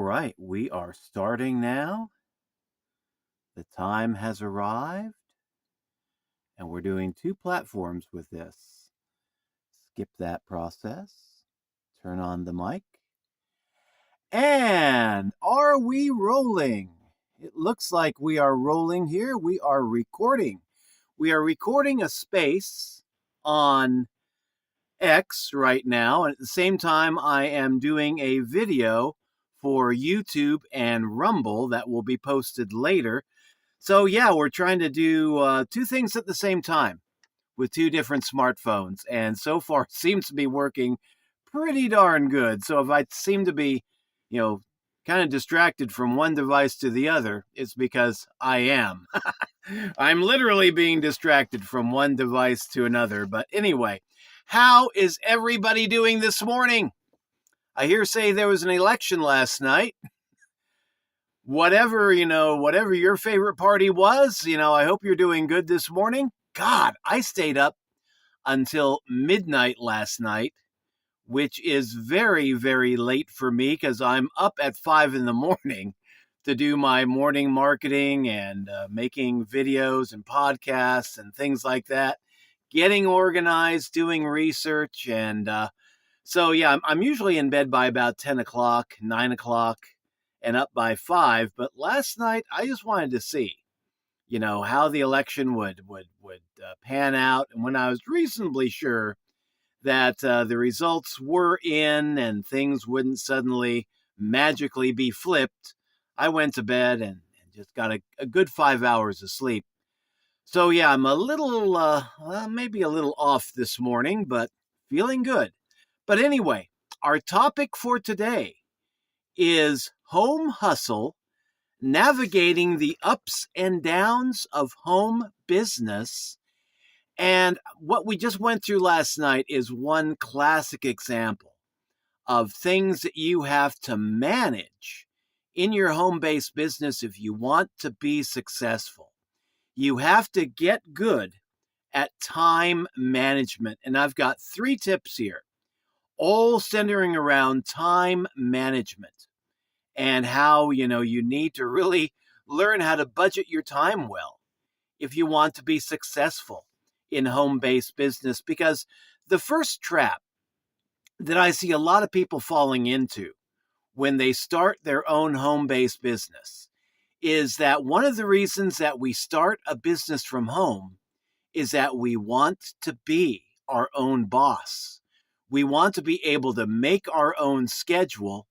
right, we are starting now. The time has arrived, and we're doing two platforms with this. Skip that process, turn on the mic, and are we rolling? It looks like we are rolling here. We are recording. We are recording a space on X right now, and at the same time, I am doing a video for YouTube and Rumble that will be posted later. So, yeah, we're trying to do two things at the same time with two different smartphones, and so far it seems to be working pretty darn good. So, if I seem to be, you know, kind of distracted from one device to the other, it's because I am. I'm literally being distracted from one device to another. But anyway, how is everybody doing this morning? I hear say there was an election last night. Whatever your favorite party was, I hope you're doing good this morning. God, I stayed up until midnight last night, which is very, very late for me because I'm up at 5 in the morning to do my morning marketing and making videos and podcasts and things like that, getting organized, doing research. And so, yeah, I'm usually in bed by about 10 o'clock, 9 o'clock, and up by 5. But last night, I just wanted to see, how the election would pan out. And when I was reasonably sure that the results were in and things wouldn't suddenly magically be flipped, I went to bed and just got a good 5 hours of sleep. So, yeah, I'm a little, maybe a little off this morning, but feeling good. But anyway, our topic for today is home hustle, navigating the ups and downs of home business. And what we just went through last night is one classic example of things that you have to manage in your home-based business if you want to be successful. You have to get good at time management. And I've got 3 tips here, all centering around time management and how, you need to really learn how to budget your time well if you want to be successful in home-based business. Because the first trap that I see a lot of people falling into when they start their own home-based business is that one of the reasons that we start a business from home is that we want to be our own boss. We want to be able to make our own schedule.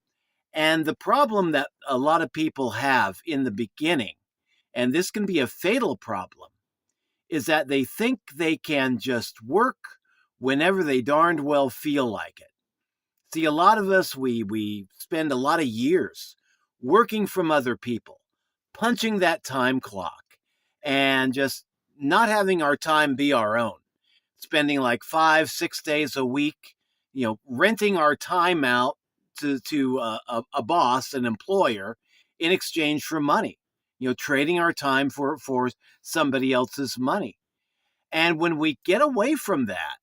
And the problem that a lot of people have in the beginning, and this can be a fatal problem, is that they think they can just work whenever they darned well feel like it. See, a lot of us, we spend a lot of years working from other people, punching that time clock, and just not having our time be our own. Spending like 5-6 days a week, renting our time out to a boss, an employer, in exchange for money. Trading our time for somebody else's money. And when we get away from that,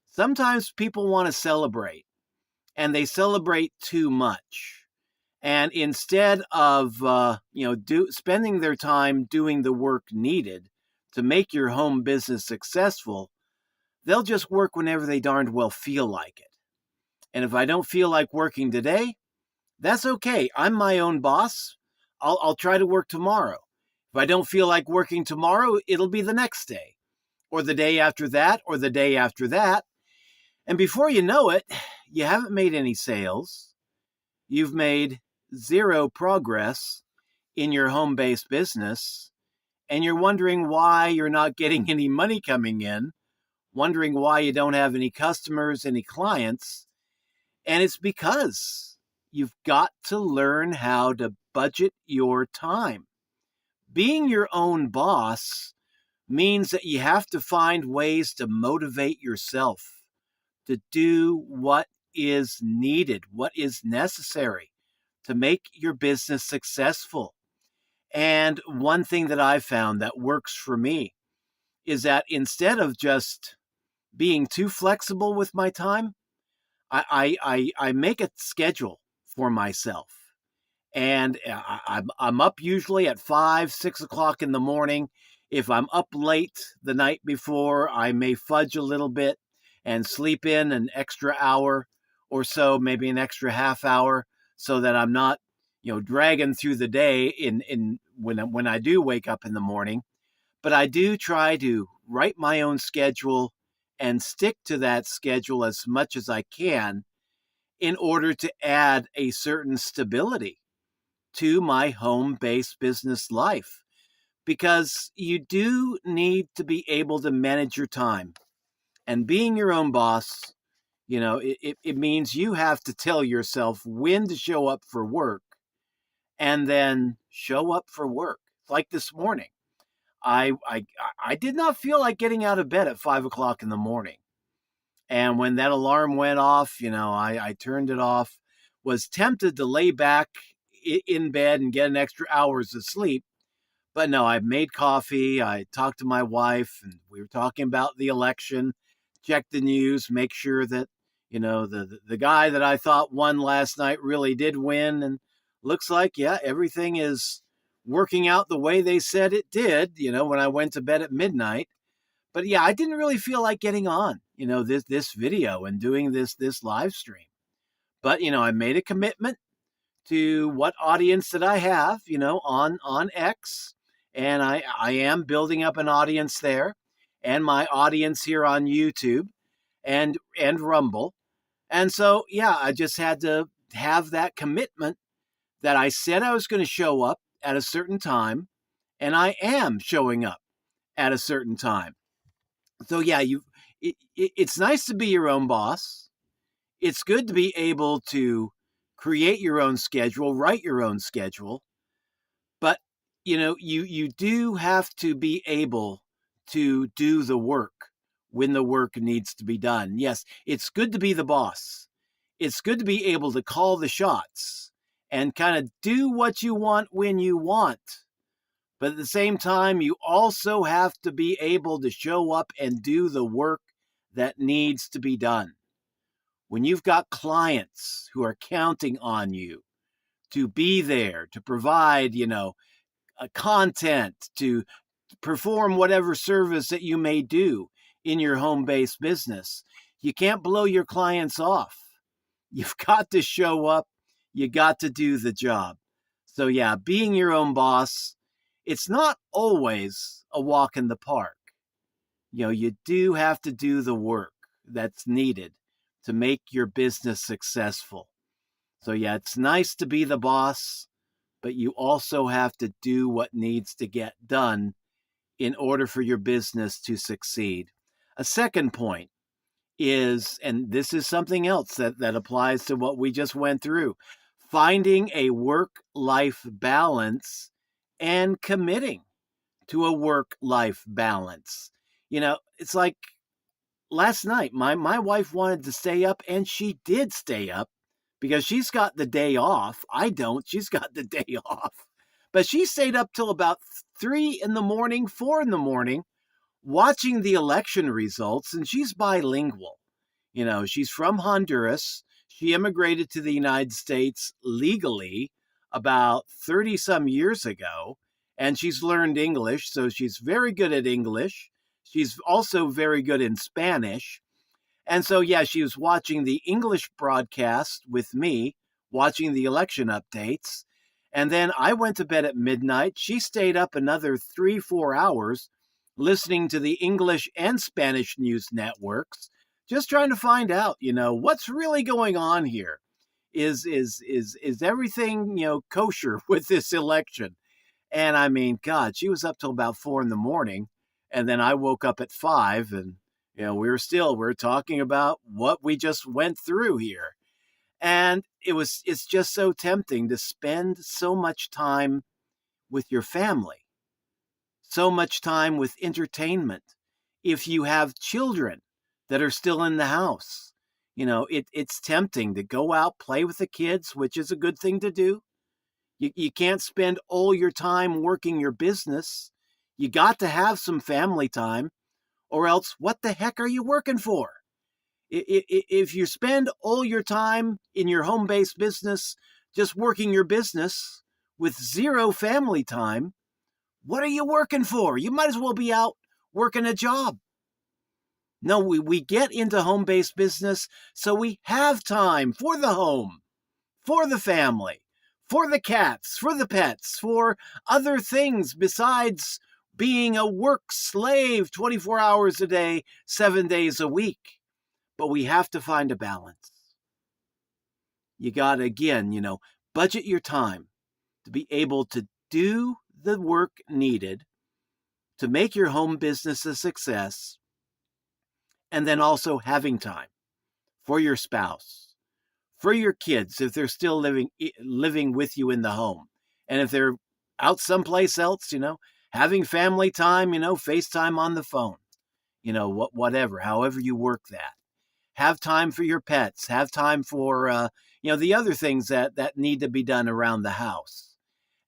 sometimes people want to celebrate, and they celebrate too much. And instead of spending their time doing the work needed to make your home business successful, they'll just work whenever they darned well feel like it. And if I don't feel like working today, that's okay. I'm my own boss. I'll try to work tomorrow. If I don't feel like working tomorrow, it'll be the next day, or the day after that, or the day after that. And before you know it, you haven't made any sales. You've made 0 progress in your home-based business, and you're wondering why you're not getting any money coming in, wondering why you don't have any customers, any clients. And it's because you've got to learn how to budget your time. Being your own boss means that you have to find ways to motivate yourself to do what is needed, what is necessary to make your business successful. And one thing that I've found that works for me is that instead of just being too flexible with my time, I make a schedule for myself. And I'm up usually at 5, 6 o'clock in the morning. If I'm up late the night before, I may fudge a little bit and sleep in an extra hour or so, maybe an extra half hour, so that I'm not, dragging through the day in when I do wake up in the morning. But I do try to write my own schedule and stick to that schedule as much as I can in order to add a certain stability to my home based business life, because you do need to be able to manage your time. And being your own boss, it means you have to tell yourself when to show up for work and then show up for work. Like this morning, I did not feel like getting out of bed at 5 o'clock in the morning. And when that alarm went off, I turned it off, was tempted to lay back in bed and get an extra hours of sleep. But no, I made coffee. I talked to my wife, and we were talking about the election, check the news, make sure that, the guy that I thought won last night really did win. And looks like, yeah, everything is working out the way they said it did, when I went to bed at midnight. But yeah, I didn't really feel like getting on, this video and doing this live stream. But I made a commitment to what audience that I have, on X, and I am building up an audience there, and my audience here on YouTube and Rumble. And so yeah, I just had to have that commitment that I said I was going to show up at a certain time, and I am showing up at a certain time. So yeah, it's nice to be your own boss. It's good to be able to create your own schedule, write your own schedule, but you do have to be able to do the work when the work needs to be done. Yes, it's good to be the boss. It's good to be able to call the shots and kind of do what you want when you want. But at the same time, you also have to be able to show up and do the work that needs to be done. When you've got clients who are counting on you to be there, to provide, content, to perform whatever service that you may do in your home based business, you can't blow your clients off. You've got to show up. You got to do the job. So yeah, being your own boss, it's not always a walk in the park. You do have to do the work that's needed to make your business successful. So yeah, it's nice to be the boss, but you also have to do what needs to get done in order for your business to succeed. A second point is, and this is something else that applies to what we just went through, finding a work-life balance and committing to a work-life balance. It's like last night, my wife wanted to stay up, and she did stay up because she's got the day off. I don't. She's got the day off. But she stayed up till about 3 in the morning, 4 in the morning, watching the election results, and she's bilingual. She's from Honduras. She immigrated to the United States legally about 30 some years ago, and she's learned English, so she's very good at English. She's also very good in Spanish. And so, yeah, she was watching the English broadcast with me, watching the election updates. And then I went to bed at midnight. She stayed up another 3, 4 hours listening to the English and Spanish news networks, just trying to find out, what's really going on here. Is everything, kosher with this election? And I mean, God, she was up till about 4 in the morning. And then I woke up at 5, and we're talking about what we just went through here. And it's just so tempting to spend so much time with your family, so much time with entertainment. If you have children that are still in the house, it's tempting to go out, play with the kids, which is a good thing to do. You can't spend all your time working your business. You got to have some family time, or else what the heck are you working for? If you spend all your time in your home-based business just working your business with zero family time, what are you working for? You might as well be out working a job. No, we get into home-based business so we have time for the home, for the family, for the cats, for the pets, for other things besides being a work slave 24 hours a day, 7 days a week. But we have to find a balance. You got to, again, budget your time to be able to do the work needed to make your home business a success, and then also having time for your spouse, for your kids if they're still living with you in the home. And if they're out someplace else, having family time, FaceTime on the phone, whatever, however you work that. Have time for your pets, have time for, the other things that need to be done around the house.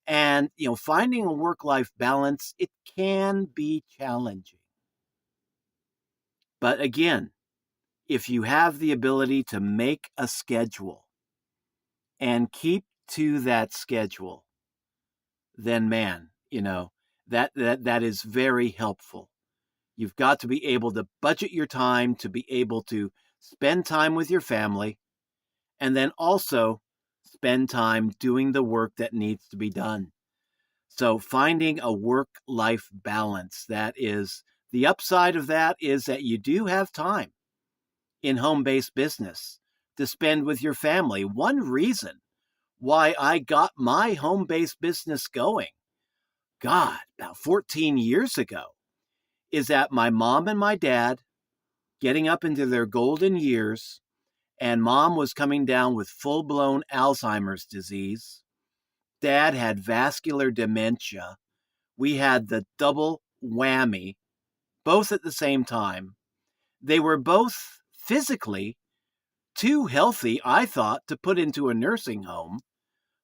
And, finding a work-life balance, it can be challenging. But again, if you have the ability to make a schedule and keep to that schedule, then man, that is very helpful. You've got to be able to budget your time to be able to spend time with your family, and then also spend time doing the work that needs to be done. So finding a work-life balance, that is, the upside of that is that you do have time in home-based business to spend with your family. One reason why I got my home-based business going, God, about 14 years ago, is that my mom and my dad, getting up into their golden years, and mom was coming down with full-blown Alzheimer's disease. Dad had vascular dementia. We had the double whammy, both at the same time. They were both physically too healthy, I thought, to put into a nursing home,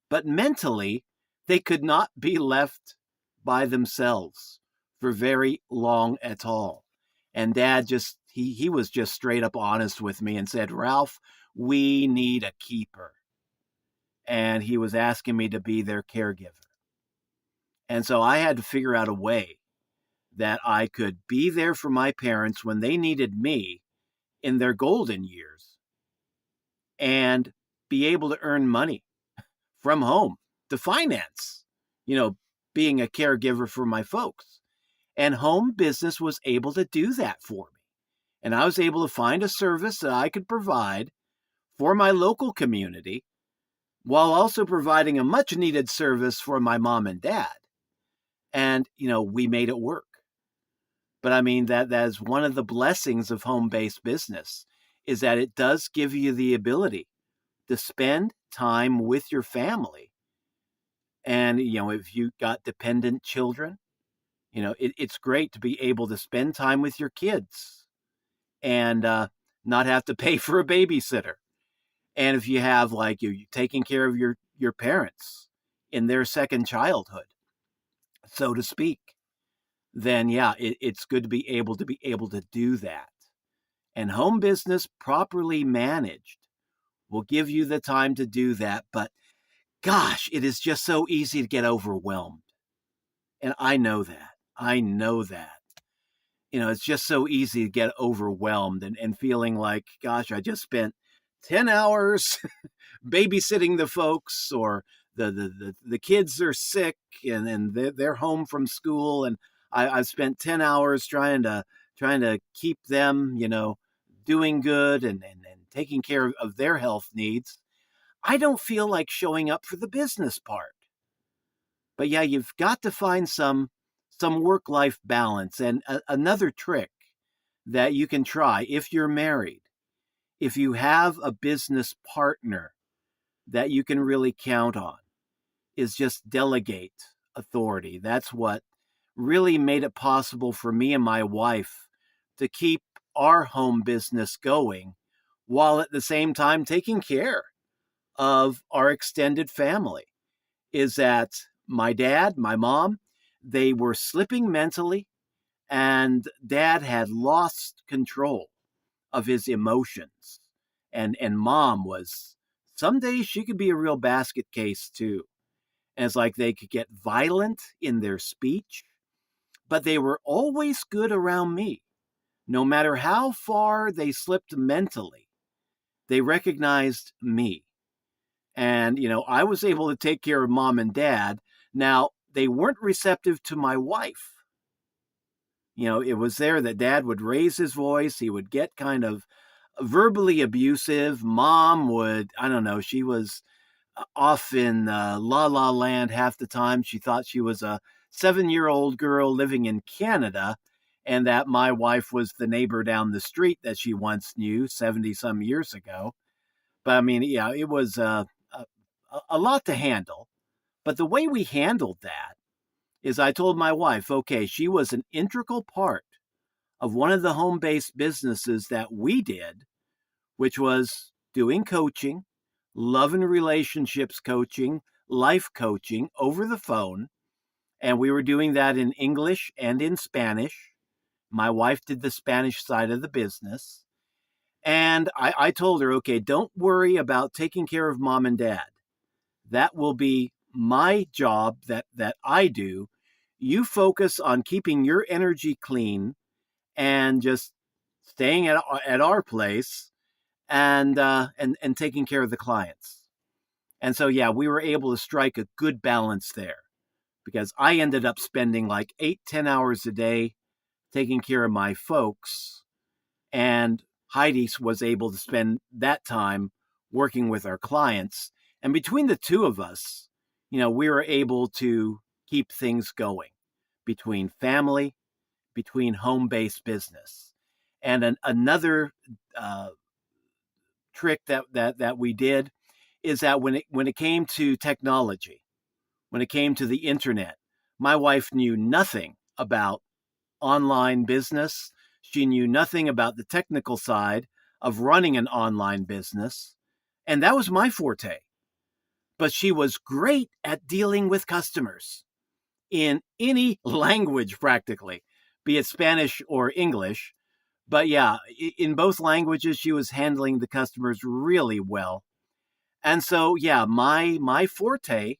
but mentally, they could not be left by themselves for very long at all. And Dad he was just straight up honest with me and said, Ralph, we need a keeper. And he was asking me to be their caregiver. And so I had to figure out a way that I could be there for my parents when they needed me in their golden years and be able to earn money from home to finance, being a caregiver for my folks. And home business was able to do that for me. And I was able to find a service that I could provide for my local community while also providing a much needed service for my mom and dad. And, we made it work. But I mean, that is one of the blessings of home-based business, is that it does give you the ability to spend time with your family. And, if you got dependent children, it's great to be able to spend time with your kids and not have to pay for a babysitter. And if you have, like, you're taking care of your parents in their second childhood, so to speak, then yeah, it's good to be able to do that. And home business properly managed will give you the time to do that. But gosh, it is just so easy to get overwhelmed. And I know that. It's just so easy to get overwhelmed and feeling like, gosh, I just spent 10 hours babysitting the folks, or the kids are sick and they're home from school, and I've spent 10 hours trying to keep them, doing good and taking care of their health needs. I don't feel like showing up for the business part. But yeah, you've got to find some work-life balance. And another trick that you can try if you're married, if you have a business partner that you can really count on, is just delegate authority. That's what really made it possible for me and my wife to keep our home business going while at the same time taking care of our extended family. Is that my dad, my mom, they were slipping mentally, and Dad had lost control of his emotions. And mom was some days she could be a real basket case too. And it's like they could get violent in their speech, but they were always good around me. No matter how far they slipped mentally, they recognized me. And, I was able to take care of mom and dad. Now, they weren't receptive to my wife. It was there that dad would raise his voice. He would get kind of verbally abusive. Mom would, I don't know, she was off in la la land half the time. She thought she was a 7-year-old girl living in Canada and that my wife was the neighbor down the street that she once knew 70 some years ago. But I mean, yeah, it was a lot to handle. But the way we handled that is I told my wife, okay, she was an integral part of one of the home based businesses that we did, which was doing coaching, love and relationships coaching, life coaching over the phone. And we were doing that in English and in Spanish. My wife did the Spanish side of the business. And I told her, okay, don't worry about taking care of mom and dad. That will be my job that I do. You focus on keeping your energy clean and just staying at our place and taking care of the clients. And so, yeah, we were able to strike a good balance there because I ended up spending like 8-10 hours a day taking care of my folks. And Heidi was able to spend that time working with our clients. And between the two of us, we were able to keep things going between family, between home-based business. And another trick that we did is that when it came to technology, when it came to the internet, my wife knew nothing about online business. She knew nothing about the technical side of running an online business. And that was my forte. But she was great at dealing with customers in any language, practically, be it Spanish or English. But yeah, in both languages, she was handling the customers really well. And so, yeah, my forte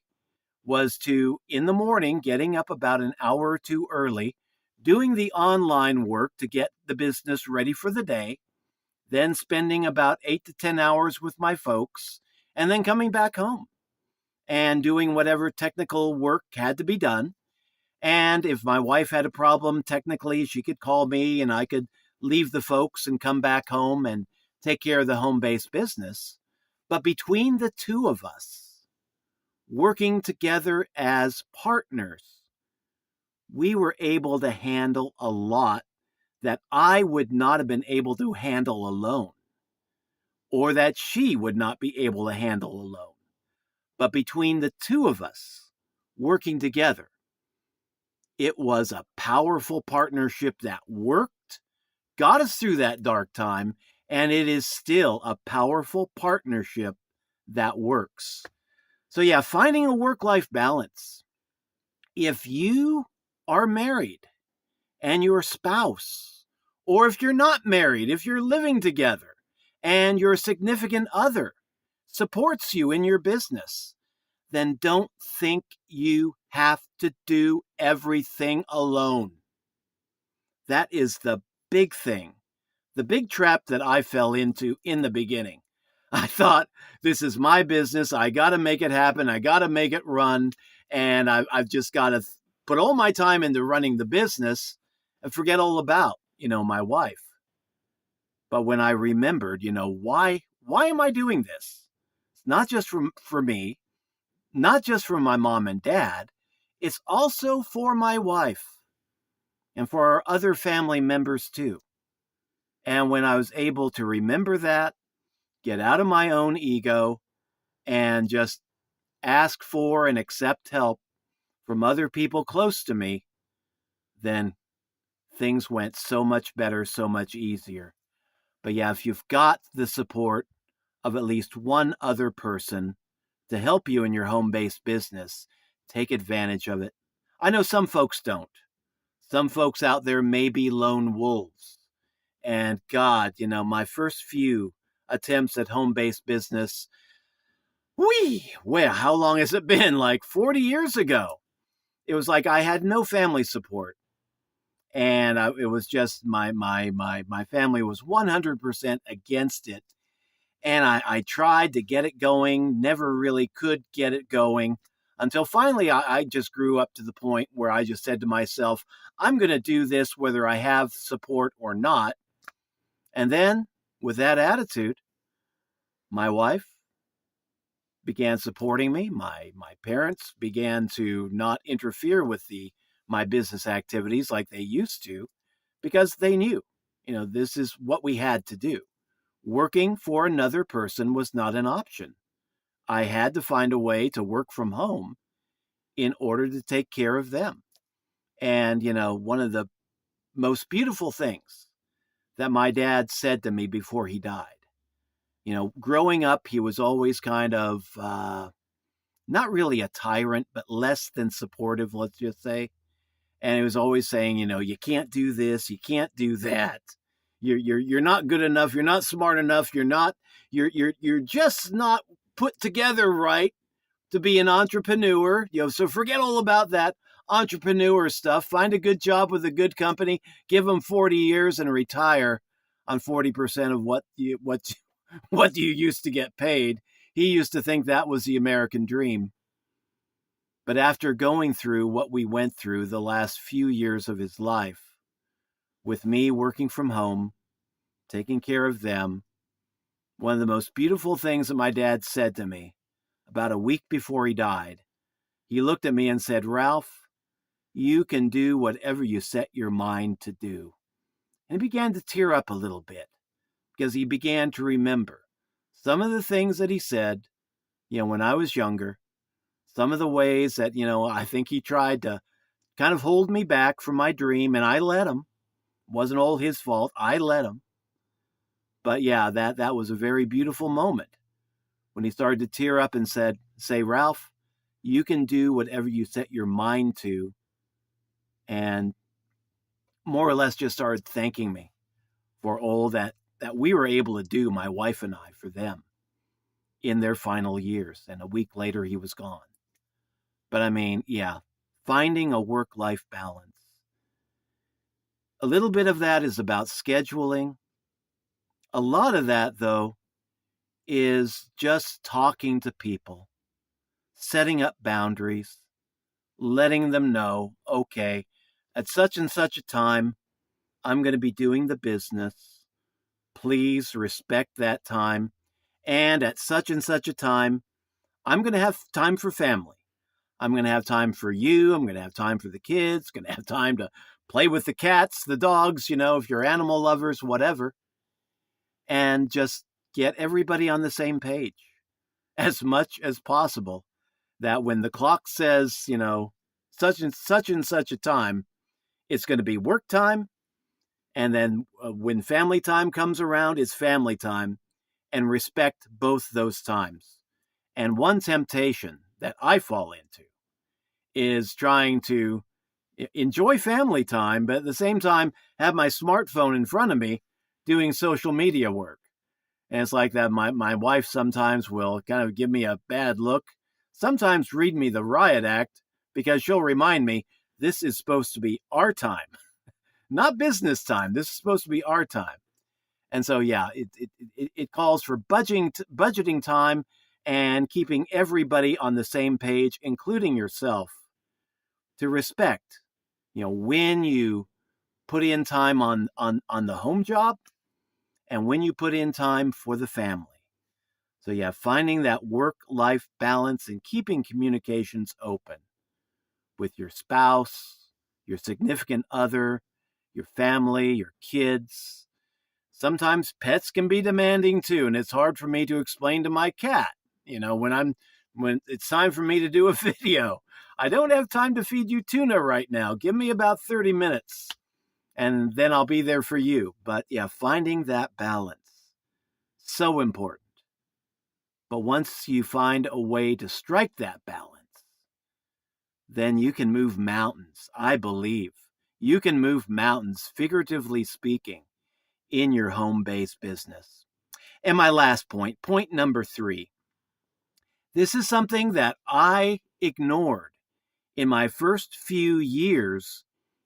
was to, in the morning, getting up about an hour or two early, doing the online work to get the business ready for the day, then spending about 8 to 10 hours with my folks, and then coming back home and doing whatever technical work had to be done. And if my wife had a problem technically, she could call me and I could leave the folks and come back home and take care of the home-based business. But between the two of us, working together as partners, we were able to handle a lot that I would not have been able to handle alone, or that she would not be able to handle alone. But between the two of us working together, it was a powerful partnership that worked, got us through that dark time, and it is still a powerful partnership that works. So, yeah, finding a work-life balance. If you are married and your spouse, or if you're not married, if you're living together and your significant other supports you in your business, then don't think you have to do everything alone. That is the big thing, the big trap that I fell into in the beginning. I thought, this is my business. I got to make it happen. I got to make it run. And I've just got to put all my time into running the business and forget all about, my wife. But when I remembered, why am I doing this? It's not just for me, not just for my mom and dad. It's also for my wife and for our other family members too. And when I was able to remember that, get out of my own ego, and just ask for and accept help from other people close to me, then things went so much better, so much easier. But yeah, if you've got the support of at least one other person to help you in your home-based business, take advantage of it. I know some folks don't. Some folks out there may be lone wolves. And God, my first few attempts at home-based business, Whee! Well, how long has it been? Like 40 years ago. It was like I had no family support. And it was just my family was 100% against it. And I tried to get it going, never really could get it going until finally I just grew up to the point where I just said to myself, I'm going to do this whether I have support or not. And then with that attitude, my wife began supporting me. My parents began to not interfere with my business activities like they used to because they knew, this is what we had to do. Working for another person was not an option. I had to find a way to work from home in order to take care of them. And, one of the most beautiful things that my dad said to me before he died, growing up, he was always kind of not really a tyrant, but less than supportive, let's just say. And he was always saying, you can't do this, you can't do that. You're not good enough, you're not smart enough, you're just not put together right to be an entrepreneur. So forget all about that entrepreneur stuff. Find a good job with a good company, give them 40 years and retire on 40% of what you used to get paid. He used to think that was the American dream. But after going through what we went through the last few years of his life, with me working from home, taking care of them, one of the most beautiful things that my dad said to me about a week before he died, he looked at me and said, Ralph, you can do whatever you set your mind to do. And he began to tear up a little bit because he began to remember some of the things that he said, when I was younger, some of the ways that, I think he tried to kind of hold me back from my dream, and I let him. It wasn't all his fault. I let him. But yeah, that was a very beautiful moment when he started to tear up and say, Ralph, you can do whatever you set your mind to. And more or less just started thanking me for all that we were able to do, my wife and I, for them in their final years. And a week later, he was gone. But I mean, yeah, finding a work-life balance. A little bit of that is about scheduling. A lot of that, though, is just talking to people, setting up boundaries, letting them know, okay, at such and such a time, I'm going to be doing the business. Please respect that time. And at such and such a time, I'm going to have time for family. I'm going to have time for you. I'm going to have time for the kids. Going to have time to play with the cats, the dogs, if you're animal lovers, whatever. And just get everybody on the same page as much as possible. That when the clock says, such and such a time, it's going to be work time. And then when family time comes around, it's family time. And respect both those times. And one temptation that I fall into is trying to enjoy family time, but at the same time, have my smartphone in front of me doing social media work. And it's like that. My wife sometimes will kind of give me a bad look, sometimes read me the riot act, because she'll remind me this is supposed to be our time, not business time. This is supposed to be our time. And so, yeah, it calls for budgeting time and keeping everybody on the same page, including yourself, to respect, when you put in time on the home job and when you put in time for the family. So, yeah, finding that work-life balance and keeping communications open with your spouse, your significant other, your family, your kids. Sometimes pets can be demanding too, and it's hard for me to explain to my cat, when it's time for me to do a video. I don't have time to feed you tuna right now. Give me about 30 minutes and then I'll be there for you. But yeah, finding that balance, so important. But once you find a way to strike that balance, then you can move mountains. I believe you can move mountains, figuratively speaking, in your home-based business. And my last point number 3, This is something that I ignored in my first few years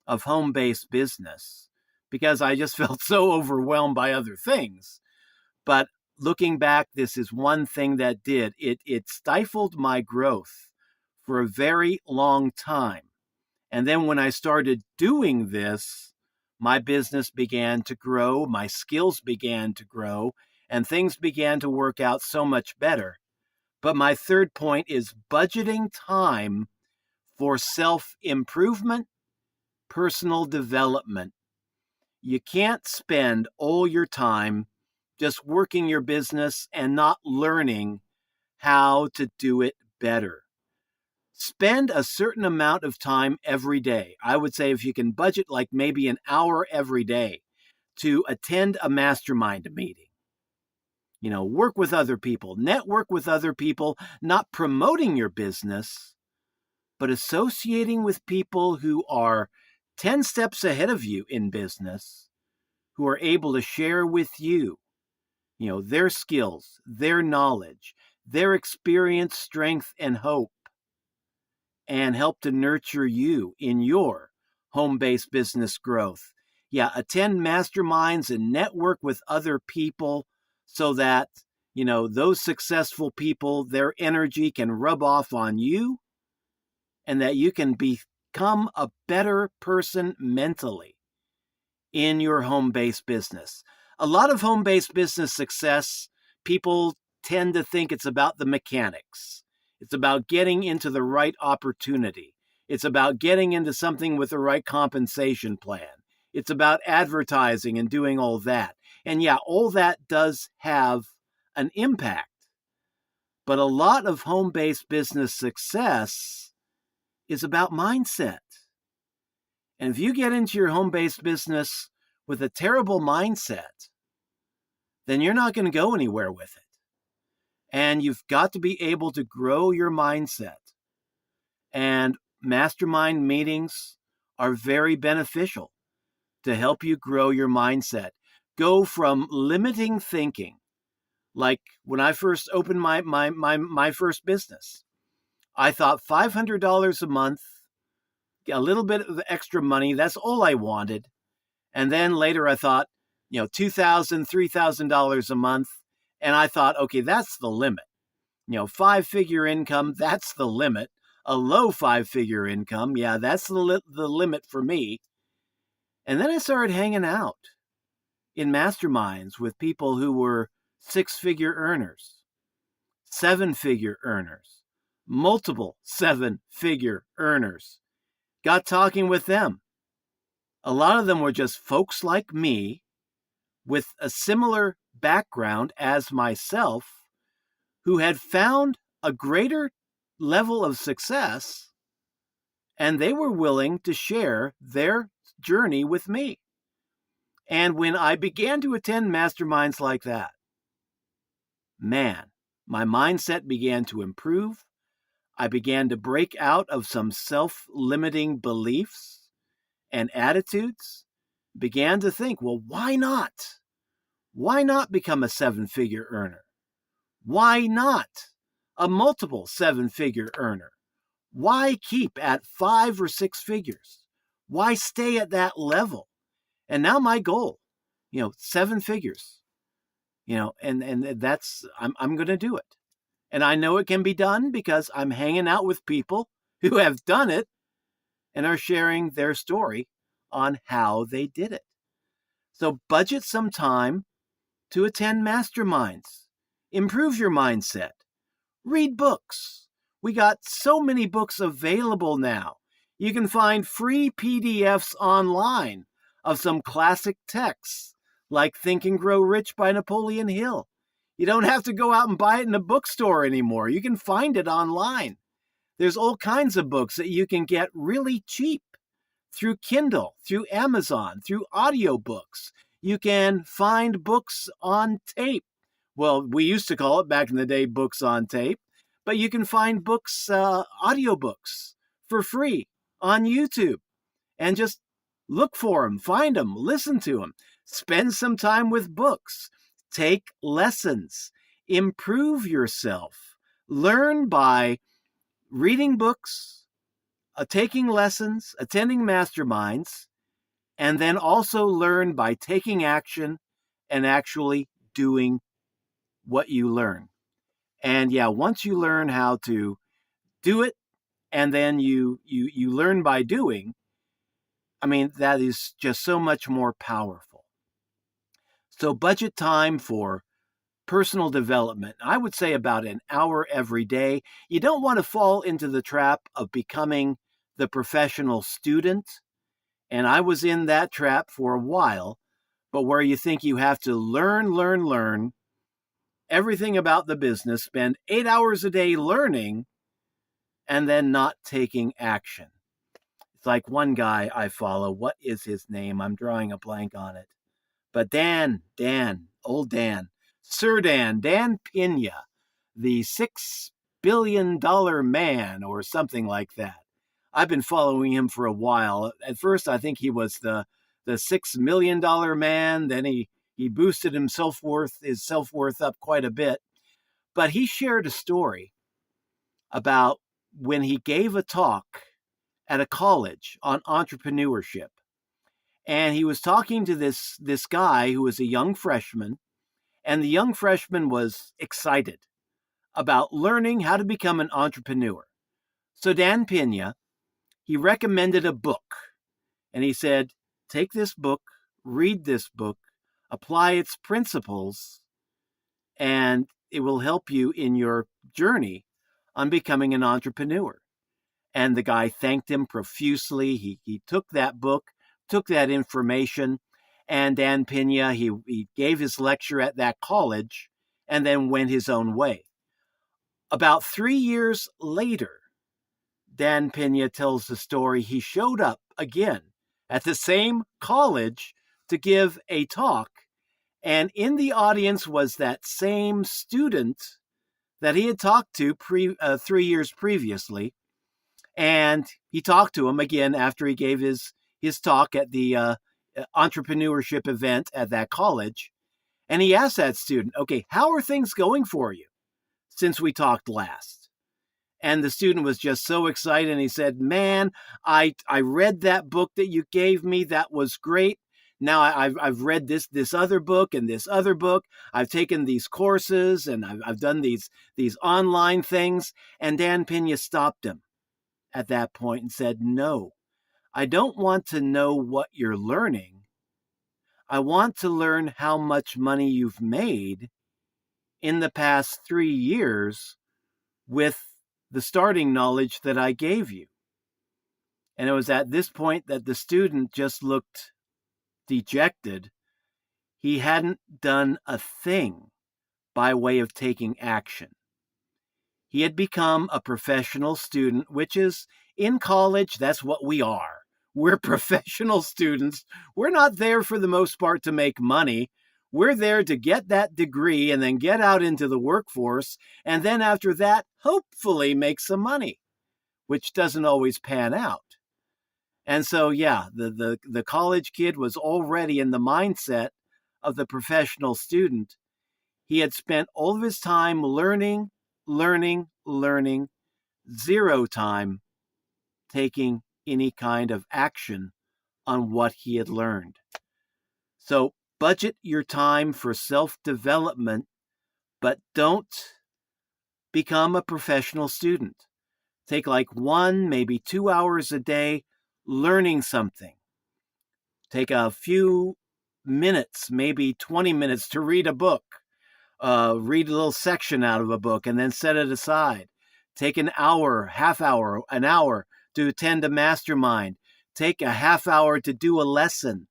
of home-based business because I just felt so overwhelmed by other things. But looking back, this is one thing that did. It stifled my growth for a very long time. And then when I started doing this, my business began to grow, my skills began to grow, and things began to work out so much better. But my third point is budgeting time for self-improvement, personal development. You can't spend all your time just working your business and not learning how to do it better. Spend a certain amount of time every day. I would say if you can budget like maybe an hour every day to attend a mastermind meeting. Work with other people, network with other people, not promoting your business, but associating with people who are 10 steps ahead of you in business, who are able to share with you, their skills, their knowledge, their experience, strength, and hope, and help to nurture you in your home-based business growth. Yeah, attend masterminds and network with other people so that, those successful people, their energy can rub off on you and that you can become a better person mentally in your home-based business. A lot of home-based business success, people tend to think it's about the mechanics. It's about getting into the right opportunity. It's about getting into something with the right compensation plan. It's about advertising and doing all that. And yeah, all that does have an impact. But a lot of home-based business success is about mindset. And if you get into your home-based business with a terrible mindset, then you're not going to go anywhere with it. And you've got to be able to grow your mindset. And mastermind meetings are very beneficial to help you grow your mindset. Go from limiting thinking, like when I first opened my first business, I thought $500 a month, a little bit of extra money, that's all I wanted. And then later I thought, $2,000, $3,000 a month. And I thought, okay, that's the limit. 5-figure income, that's the limit. A low 5-figure income, yeah, that's the limit for me. And then I started hanging out in masterminds with people who were 6-figure earners, 7-figure earners, multiple 7-figure earners. Got talking with them. A lot of them were just folks like me with a similar background as myself who had found a greater level of success, and they were willing to share their journey with me. And when I began to attend masterminds like that, man, my mindset began to improve. I began to break out of some self-limiting beliefs and attitudes, began to think, well, why not? Why not become a 7-figure earner? Why not a multiple 7-figure earner? Why keep at 5 or 6 figures? Why stay at that level? And now my goal, 7 figures, and that's, I'm going to do it. And I know it can be done because I'm hanging out with people who have done it and are sharing their story on how they did it. So budget some time to attend masterminds. Improve your mindset. Read books. We got so many books available now. You can find free PDFs online of some classic texts, like Think and Grow Rich by Napoleon Hill. You don't have to go out and buy it in a bookstore anymore. You can find it online. There's all kinds of books that you can get really cheap through Kindle, through Amazon, through audiobooks. You can find books on tape. Well, we used to call it back in the day books on tape, but you can find books, audiobooks for free on YouTube, and just look for them, find them, listen to them, spend some time with books, take lessons, improve yourself, Learn by reading books, taking lessons, attending masterminds, and then also learn by taking action and actually doing what you learn. And yeah, once you learn how to do it and then you learn by doing, I mean, that is just so much more powerful. So budget time for personal development. I would say about an hour every day. You don't want to fall into the trap of becoming the professional student. And I was in that trap for a while, but where you think you have to learn everything about the business, spend 8 hours a day learning, and then not taking action. It's like one guy I follow. What is his name? I'm drawing a blank on it. But old Dan, Sir Dan Pena, the $6 billion man or something like that. I've been following him for a while. At first, I think he was the $6 million man. Then he boosted his self worth up quite a bit. But he shared a story about when he gave a talk at a college on entrepreneurship. And he was talking to this guy who was a young freshman, and the young freshman was excited about learning how to become an entrepreneur. So Dan Pena, he recommended a book, and he said, take this book, read this book, apply its principles, and it will help you in your journey on becoming an entrepreneur. And the guy thanked him profusely. He took that book, took that information, and Dan Pena, he gave his lecture at that college and then went his own way. About 3 years later, Dan Pena tells the story. He showed up again at the same college to give a talk, and in the audience was that same student that he had talked to 3 years previously. And he talked to him again after he gave his talk at the entrepreneurship event at that college. And he asked that student, okay, how are things going for you since we talked last? And the student was just so excited. And he said, man, I read that book that you gave me. That was great. Now I've read this other book and this other book. I've taken these courses and I've done these online things. And Dan Pena stopped him at that point and said, no, I don't want to know what you're learning. I want to learn how much money you've made in the past 3 years with the starting knowledge that I gave you. And it was at this point that the student just looked dejected. He hadn't done a thing by way of taking action. He had become a professional student, which is in college, that's what we are. We're professional students. We're not there for the most part to make money. We're there to get that degree and then get out into the workforce. And then after that, hopefully make some money, which doesn't always pan out. And so, yeah, the college kid was already in the mindset of the professional student. He had spent all of his time learning, zero time taking any kind of action on what he had learned. So budget your time for self-development, but don't become a professional student. Take like 1, maybe 2 hours a day learning something. Take a few minutes, maybe 20 minutes to read a book. Read a little section out of a book and then set it aside. Take an hour, half hour, an hour to attend a mastermind. Take a half hour to do a lesson.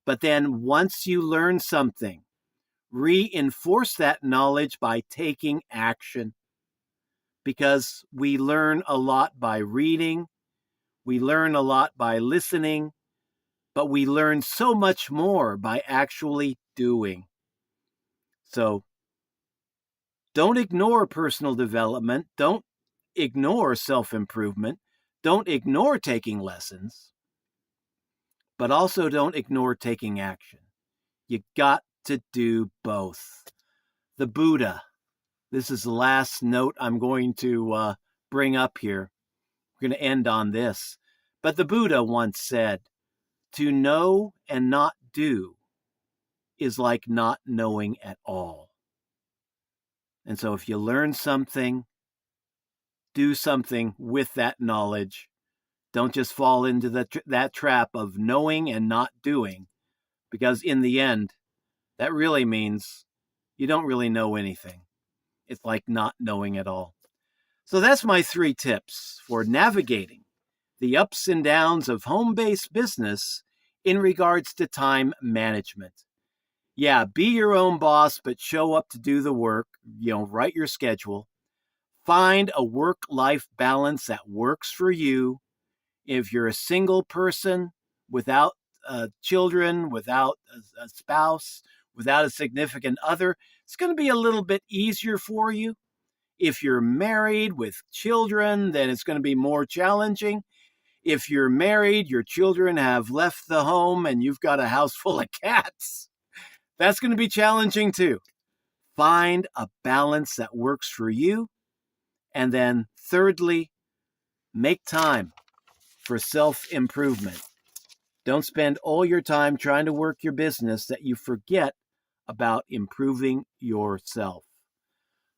But then once you learn something, reinforce that knowledge by taking action. Because we learn a lot by reading, we learn a lot by listening, but we learn so much more by actually doing. So don't ignore personal development. Don't ignore self-improvement. Don't ignore taking lessons, but also don't ignore taking action. You got to do both. The Buddha, This is the last note I'm going to bring up here. We're going to end on this. But the Buddha once said, to know and not do is like not knowing at all. And so if you learn something, do something with that knowledge. Don't just fall into that trap of knowing and not doing, because in the end, that really means you don't really know anything. It's like not knowing at all. So that's my 3 tips for navigating the ups and downs of home-based business in regards to time management. Yeah, be your own boss, but show up to do the work, write your schedule. Find a work-life balance that works for you. If you're a single person without children, without a spouse, without a significant other, it's going to be a little bit easier for you. If you're married with children, then it's going to be more challenging. If you're married, your children have left the home, and you've got a house full of cats, that's going to be challenging too. Find a balance that works for you. And then thirdly, make time for self-improvement. Don't spend all your time trying to work your business that you forget about improving yourself.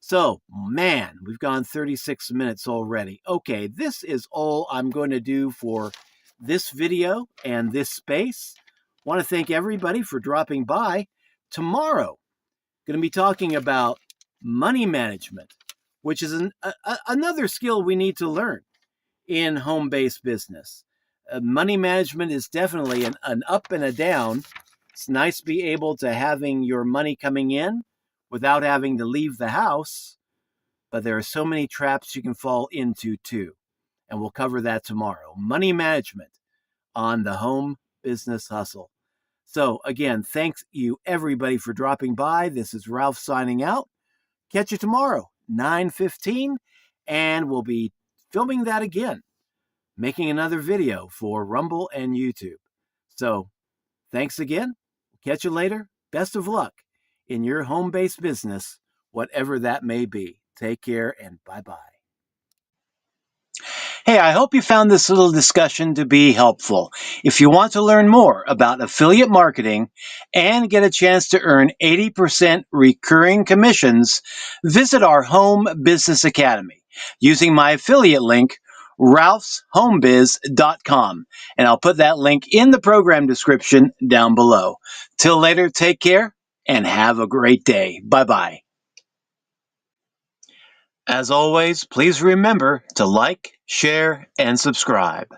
So, man, we've gone 36 minutes already. Okay, this is all I'm going to do for this video and this space. I want to thank everybody for dropping by. Tomorrow, going to be talking about money management, which is another skill we need to learn in home-based business. Money management is definitely an up and a down. It's nice to be able to having your money coming in without having to leave the house, but there are so many traps you can fall into too. And we'll cover that tomorrow. Money management on the Home Business Hustle. So again, thanks you everybody for dropping by. This is Ralph signing out. Catch you tomorrow, 9:15, and we'll be filming that again, making another video for Rumble and YouTube. So thanks again. Catch you later. Best of luck in your home-based business, whatever that may be. Take care and bye-bye. Hey, I hope you found this little discussion to be helpful. If you want to learn more about affiliate marketing and get a chance to earn 80% recurring commissions, visit our Home Business Academy using my affiliate link, ralphshomebiz.com. And I'll put that link in the program description down below. Till later, take care and have a great day. Bye-bye. As always, please remember to like, share, and subscribe.